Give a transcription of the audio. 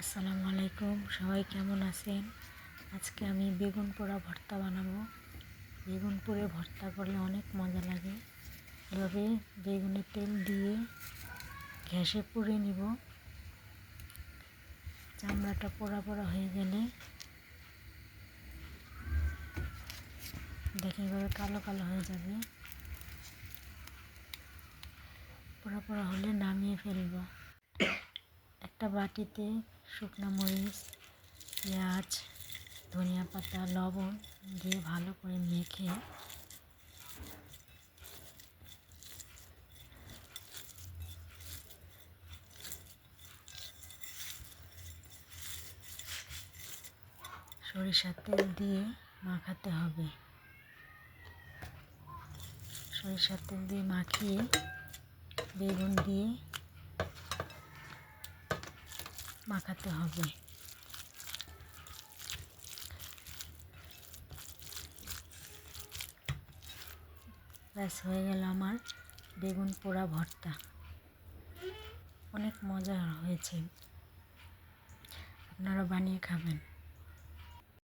আসসালামু আলাইকুম, সবাই কেমন আছেন? আজকে আমি বেগুন পোড়া ভর্তা বানাবো। বেগুন পোড়ে ভর্তা করলে অনেক মজা লাগে। এভাবে বেগুনের তেল দিয়ে ঘ্যাসে পুড়ে নিব। চামড়াটা পোড়া পোড়া হয়ে গেলে দেখে এভাবে কালো কালো হয়ে যাবে। পোড়া পোড়া হলে নামিয়ে ফেলবো। একটা বাটিতে শুকনো মরিচ, পেঁয়াজ, ধনিয়া পাতা, লবণ দিয়ে ভালো করে মেখে সরিষার তেল দিয়ে মাখাতে হবে। সরিষার তেল দিয়ে মাখিয়ে বেগুন দিয়ে মাখাতে হবে। ব্যাস হয়ে গেল আমার বেগুন পোড়া ভর্তা। অনেক মজা হয়েছে, আপনারা বানিয়ে খাবেন।